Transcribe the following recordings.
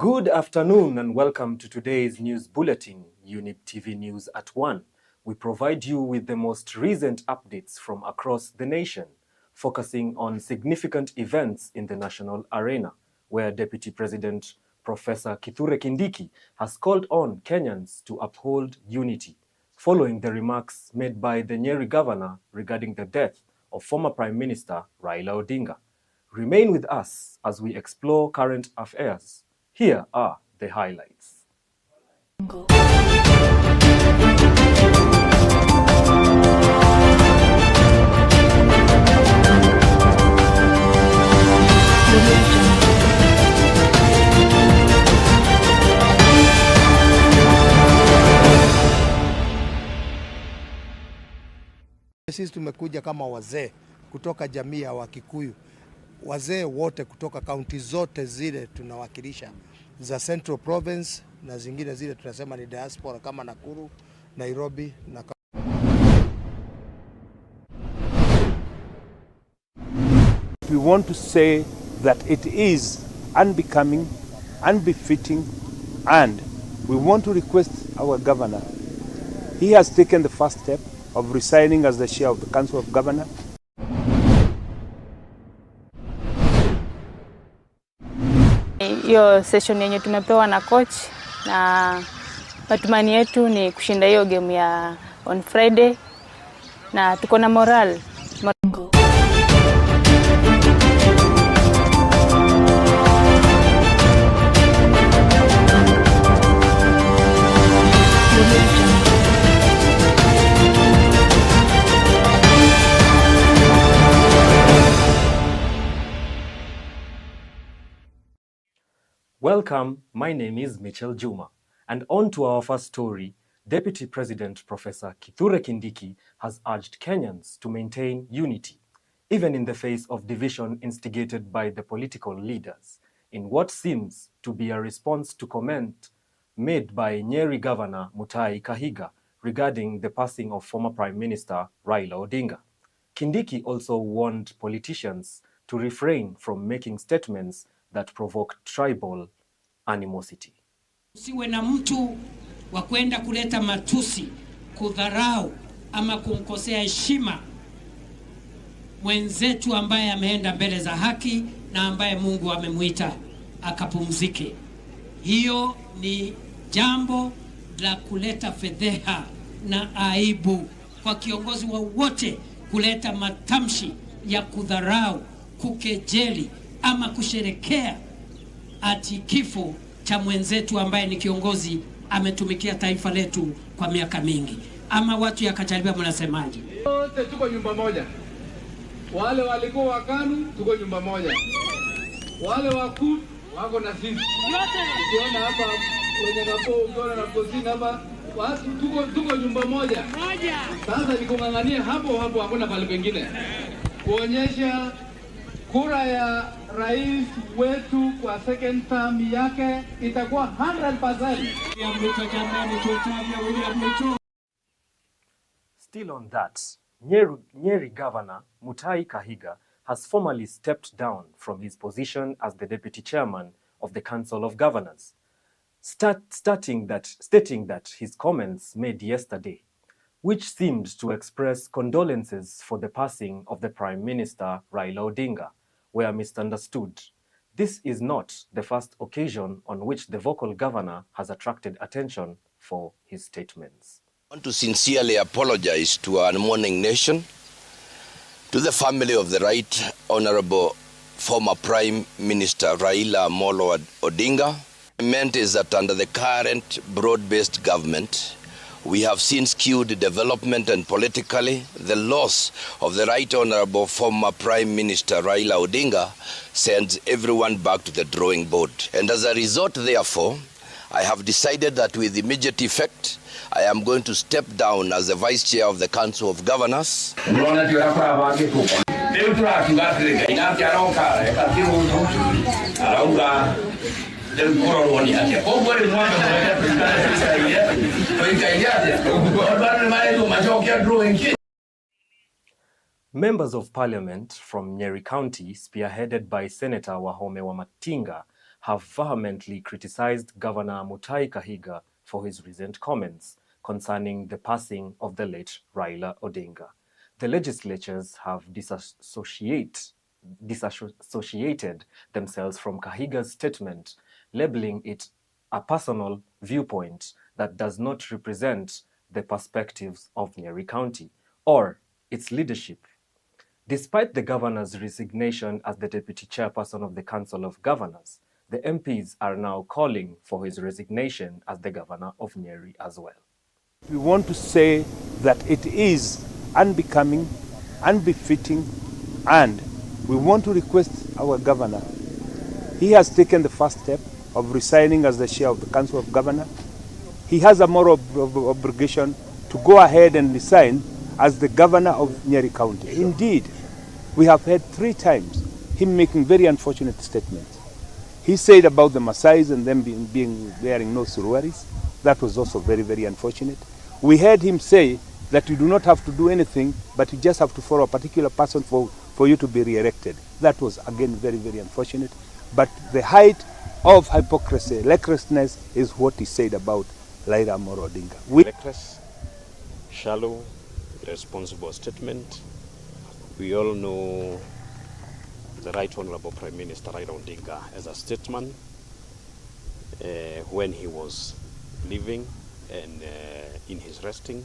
Good afternoon and welcome to today's news bulletin, Younib TV News at 1. We provide you with the most recent updates from across the nation, focusing on significant events in the national arena, where Deputy President Professor Kithure Kindiki has called on Kenyans to uphold unity, following the remarks made by the Nyeri governor regarding the death of former Prime Minister Raila Odinga. Remain with us as we explore current affairs. Here are the highlights. Sisi tumekuja kama wazee kutoka jamii ya Wakikuyu, wazee wote kutoka kaunti zote zile tunawakilisha za Central Province na zingine zile tunasema ni diaspora kama Nakuru, Nairobi na We want to say that it is unbecoming, unbefitting, and we want to request our governor. He has taken the first step of resigning as the chair of the Council of Governors. Hiyo session yenye tumepewa na coach, na matumani yetu ni kushinda hiyo game ya on Friday, na tuko na moral. Welcome, my name is Juma, and on to our first story. Deputy President Professor Kithure Kindiki has urged Kenyans to maintain unity, even in the face of division instigated by the political leaders, in what seems to be a response to comment made by Nyeri Governor Mutua regarding the passing of former Prime Minister Raila Odinga. Kindiki also warned politicians to refrain from making statements that provoke tribal animosity. Usiwe na mtu wa kwenda kuleta matusi, kudharau ama kumkosea heshima mwenzetu ambaye ameenda mbele za haki na ambaye Mungu amemuita akapumzike. Hiyo ni jambo la kuleta fedheha na aibu kwa kiongozi wowote kuleta matamshi ya kudharau, kukejeli ama kusherekea ati kifo cha mwenzetu ambaye ni kiongozi ametumikia taifa letu kwa miaka mingi. Ama watu ya Kachalibia mnasemaje? Wote tuko nyumba moja. Wale walikuwa wakanu tuko nyumba moja. Wale wakuu wako na sisi. Ukiona hapa wenye napo ukiona na posini hapa watu tuko nyumba moja. Sasa nikungangania hapo hakuna pale pengine. Kuonyesha kura ya rais wetu kwa second term yake itakuwa 100%. Still on that, Nyeri Governor Mutua has formally stepped down from his position as the deputy chairman of the Council of Governors, stating that his comments made yesterday, which seemed to express condolences for the passing of the Prime Minister Raila Odinga, were misunderstood. This is not the first occasion on which the vocal governor has attracted attention for his statements. I want to sincerely apologize to our mourning nation, to the family of the Right Honorable former Prime Minister Raila Amolo Odinga. The meant is that under the current broad-based government, we have seen skewed development and politically the loss of the Right Honorable former Prime Minister Raila Odinga sends everyone back to the drawing board. And as a result, therefore, I have decided that with immediate effect, I am going to step down as the Vice Chair of the Council of Governors. Members of Parliament from Nyeri County, spearheaded by Senator Wahome Wamatinga, have vehemently criticized Governor Mutahi Kahiga for his recent comments concerning the passing of the late Raila Odinga. The legislatures have disassociated themselves from Kahiga's statement, labeling it a personal viewpoint that does not represent the perspectives of Nyeri County or its leadership. Despite the governor's resignation as the deputy chairperson of the Council of Governors, the MPs are now calling for his resignation as the governor of Nyeri as well. We want to say that it is unbecoming, unbefitting, and we want to request our governor. He has taken the first step of resigning as the chair of the Council of Governors. He has a moral obligation to go ahead and resign as the governor of Nyeri County. Indeed, we have heard 3 times him making very unfortunate statements. He said about the Maasais and them wearing no suruaris. That was also very, very unfortunate. We heard him say that you do not have to do anything, but you just have to follow a particular person for you to be re-elected. That was, again, very, very unfortunate. But the height of hypocrisy, recklessness, is what he said about Raila Amolo Odinga. Reckless, shallow, irresponsible statement. We all know the Right Honorable Prime Minister Raila Odinga as a statesman when he was living and in his resting,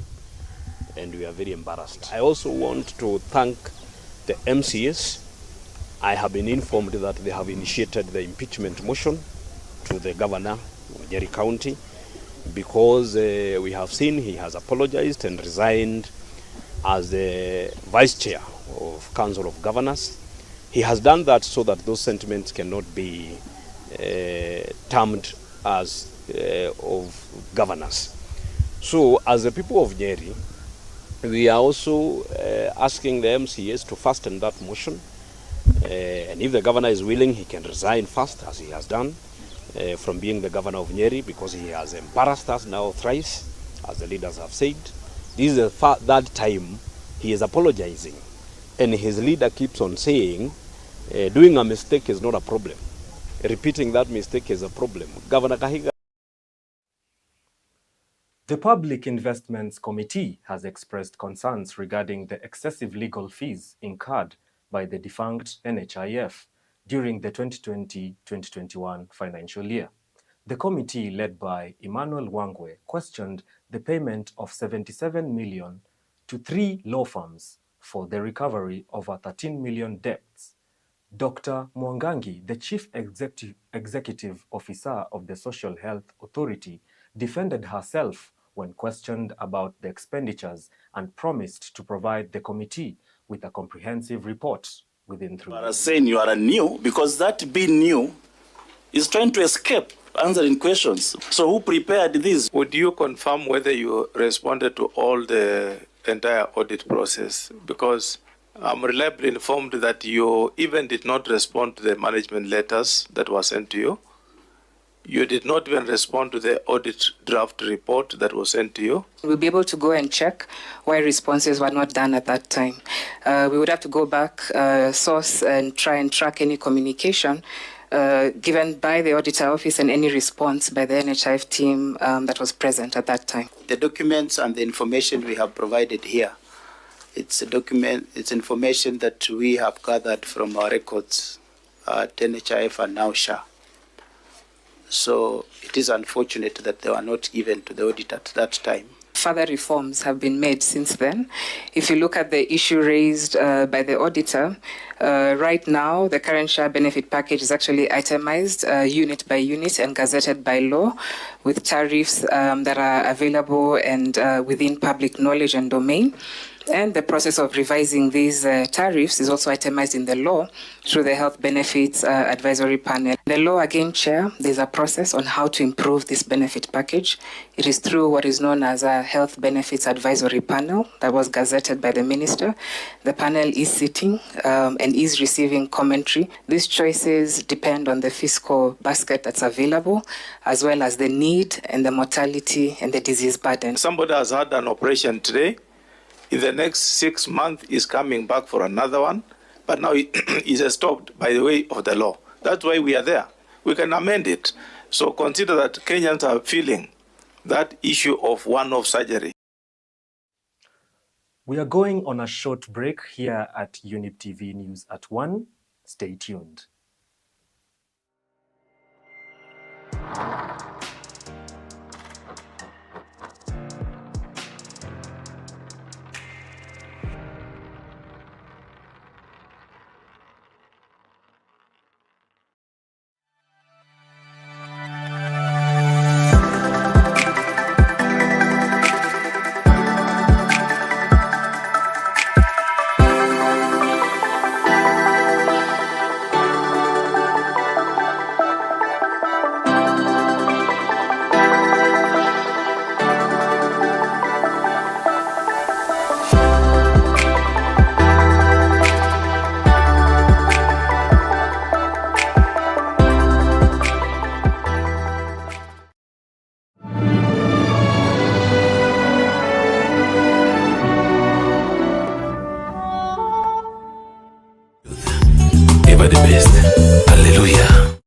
and we are very embarrassed. I also want to thank the MCAs. I have been informed that they have initiated the impeachment motion to the governor of Nyeri County because we have seen he has apologized and resigned as the vice chair of Council of Governors. He has done that so that those sentiments cannot be termed as of governors. So as the people of Nyeri, we are also asking the MCAs to fasten that motion. And if the governor is willing, he can resign first, as he has done, from being the governor of Nyeri, because he has embarrassed us now thrice, as the leaders have said. This is the third time he is apologizing. And his leader keeps on saying, doing a mistake is not a problem. Repeating that mistake is a problem. Governor Kahiga. The Public Investments Committee has expressed concerns regarding the excessive legal fees incurred by the defunct NHIF during the 2020-2021 financial year. The committee, led by Emmanuel Wangwe, questioned the payment of 77 million to 3 law firms for the recovery of a 13 million debts. Dr. Mwangangi, the Chief Executive Officer of the Social Health Authority, defended herself when questioned about the expenditures and promised to provide the committee with a comprehensive report within 3 years. You are saying you are new because that being new is trying to escape answering questions. So who prepared this? Would you confirm whether you responded to all the entire audit process? Because I'm reliably informed that you even did not respond to the management letters that were sent to you. You did not even respond to the audit draft report that was sent to you. We'll be able to go and check why responses were not done at that time. We would have to go back, source, and try and track any communication given by the auditor office and any response by the NHIF team that was present at that time. The documents and the information we have provided here, it's information that we have gathered from our records at NHIF and now SHA. So it is unfortunate that they were not given to the audit at that time. Further reforms have been made since then. If you look at the issue raised by the auditor, right now the current share benefit package is actually itemized unit by unit and gazetted by law with tariffs that are available and within public knowledge and domain. And the process of revising these tariffs is also itemized in the law through the Health Benefits Advisory Panel. The law, again, Chair, there's a process on how to improve this benefit package. It is through what is known as a Health Benefits Advisory Panel that was gazetted by the Minister. The panel is sitting and is receiving commentary. These choices depend on the fiscal basket that's available, as well as the need and the mortality and the disease burden. Somebody has had an operation today. In the next 6 months, is coming back for another one, but now it is stopped by the way of the law. That's why we are there. we can amend it. So consider that Kenyans are feeling that issue of one-off surgery. We are going on a short break here at Younib TV News at 1. Stay tuned. Ever the best. Hallelujah.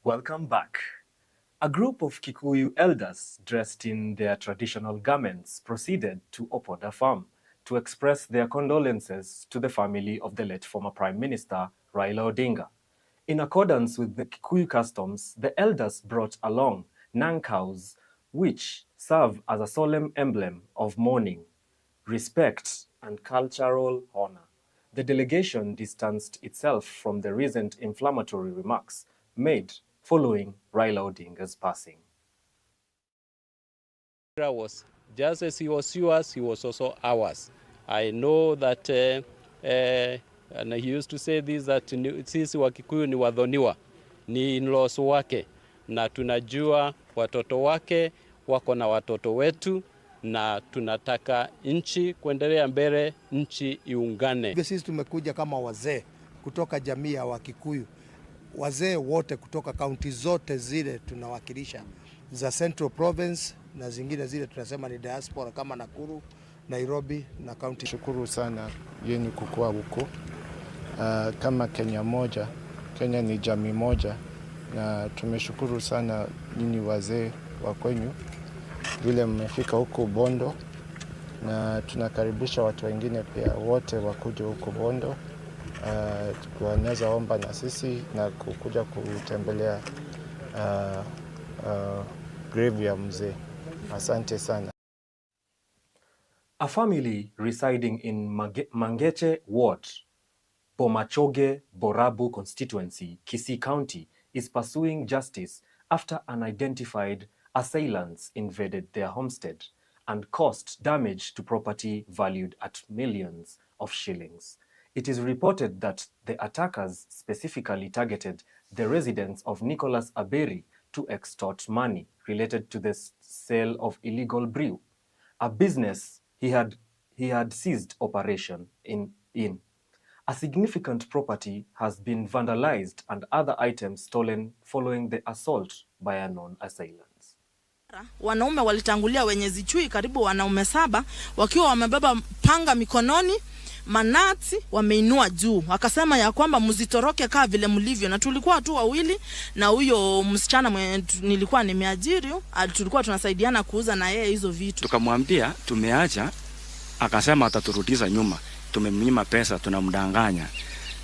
Welcome back. A group of Kikuyu elders dressed in their traditional garments proceeded to Opoda Farm to express their condolences to the family of the late former Prime Minister Raila Odinga. In accordance with the Kikuyu customs, the elders brought along nang cows, which serve as a solemn emblem of mourning, respect, and cultural honor. The delegation distanced itself from the recent inflammatory remarks made following Raila Odinga's passing. Was just as he was yours, he was also ours. I know that, and he used to say this, that sisi wa Kikuyu ni wadhoniwa, ni in-laws wake, na tunajua watoto wake wako na watoto wetu, na tunataka nchi kuendelea mbele, nchi iungane. Sisi tumekuja kama wazee kutoka jamii ya Wakikuyu, wazee wote kutoka kaunti zote zile tunawakilisha za Central Province na zingine zile tunasema ni diaspora kama Nakuru, Nairobi na kaunti. Shukuru sana yenu kukua huko. Kama Kenya moja, Kenya ni jamii moja, na tumeshukuru sana nyinyi wazee wa kwenyu vile mmefika huko Bondo, na tunakaribisha watu wengine pia wote wakuje huko Bondo. Wanaweza omba na sisi na kukuja kutembelea grave ya mzee. Asante sana. A family residing in Mangeche Ward, Bomachoge, Borabu constituency, Kisii County, is pursuing justice after unidentified assailants invaded their homestead and caused damage to property valued at millions of shillings. It is reported that the attackers specifically targeted the residence of Nicholas Aberi to extort money related to the sale of illegal brew, a business he had ceased operation in. A significant property has been vandalized and other items stolen following the assault by unknown assailants. Wanaume walitangulia wenye zichui karibu wanaume 7 wakiwa wamebeba panga mikononi, manati wameinua juu. Wakasema ya kwamba mzitoroke kaa vile mlivyo, na tulikuwa tu wawili na huyo msichana mwenye nilikuwa nimeajiri, tulikuwa tunasaidiana kuuza na yeye hizo vitu. Tukamwambia tumeacha, akasema ataturudisha nyuma. Tumemnyima pesa, tunamdanganya.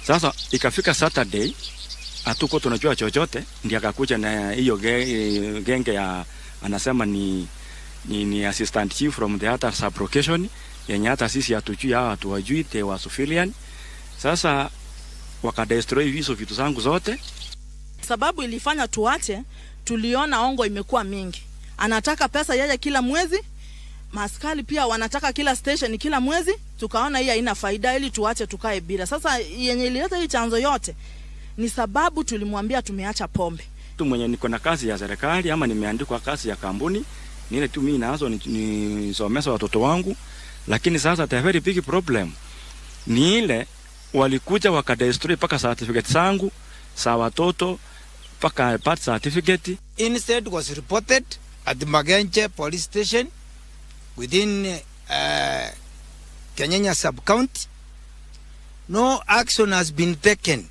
Sasa ikafika Saturday, hatuko tunajua chochote, ndiye akakuja na hiyo genge ya anasema ni assistant chief from the other sub-location, yenye hata sisi hatujui, hawa hatuwajui, they were civilian. Sasa wakadestroy hizo vitu zangu zote. Sababu ilifanya tuache, tuliona ongo imekuwa mingi. Anataka pesa yeye kila mwezi, maskali pia wanataka kila station kila mwezi, tukaona hii haina faida ili tuache tukae bila. Sasa yenye ilileta hii chanzo yote ni sababu tulimwambia tumeacha pombe. Mtu mwenye niko na kazi ya serikali ama nimeandikwa kazi ya kampuni, ni ile tu mimi nazo nisomesha watoto wangu, lakini sasa the very big problem ni ile walikuja wakadestroy paka certificate zangu za watoto mpaka birth certificate. Instead was reported at the Magenche police station within Kenyanya sub-county. No action has been taken.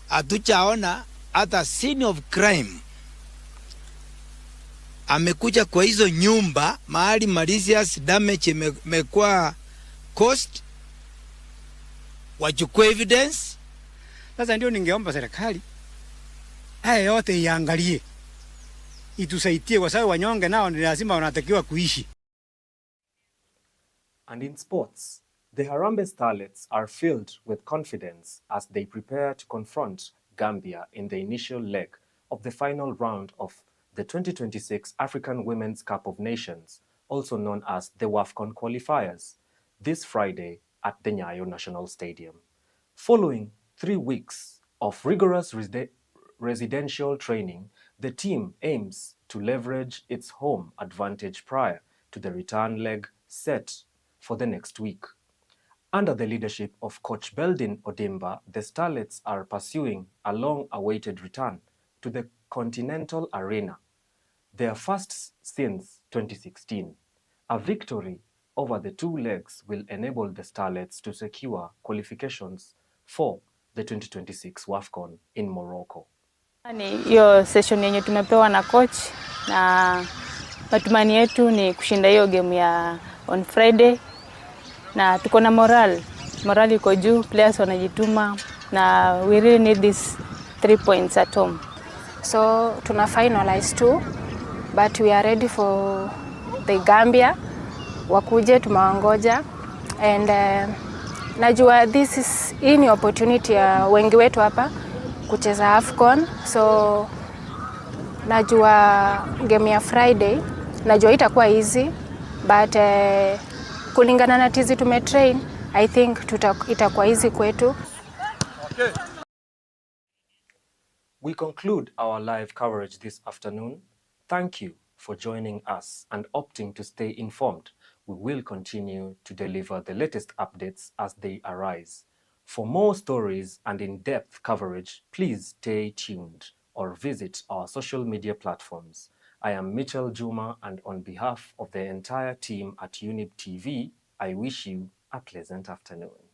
Hatujaona hata scene of crime. Amekuja kwa hizo nyumba mahali malicious damage imekuwa cost, wachukue evidence. Sasa ndio ningeomba serikali haya yote iangalie, itusaidie, kwa sababu wanyonge nao ni lazima wanatakiwa kuishi. And in sports, the Harambee Starlets are filled with confidence as they prepare to confront Gambia in the initial leg of the final round of the 2026 African Women's Cup of Nations, also known as the WAFCON qualifiers, this Friday at the Nyayo National Stadium. Following 3 weeks of rigorous residential training, the team aims to leverage its home advantage prior to the return leg set for the next week. Under the leadership of Coach Beldin Odimba, the Starlets are pursuing a long-awaited return to the Continental Arena, their first since 2016. A victory over the 2 legs will enable the Starlets to secure qualifications for the 2026 WAFCON in Morocco. Hiyo session yenye tumepewa na coach, na matumani yetu ni kushinda hiyo game ya on Friday, na tuko na morale iko juu, players wanajituma, na we really need these 3 points at home. So tuna finalize too, but we are ready for the Gambia. Wakuje tumewangoja, and najua this is any opportunity ya wengi wetu hapa kucheza AFCON. So najua game ya Friday, najua itakuwa easy, but kulingana na tizi tumetrain, I think itakuwa easy kwetu. Okay. We conclude our live coverage this afternoon. Thank you for joining us and opting to stay informed. We will continue to deliver the latest updates as they arise. For more stories and in-depth coverage, please stay tuned or visit our social media platforms. I am Racheal Juma, and on behalf of the entire team at Younib TV, I wish you a pleasant afternoon.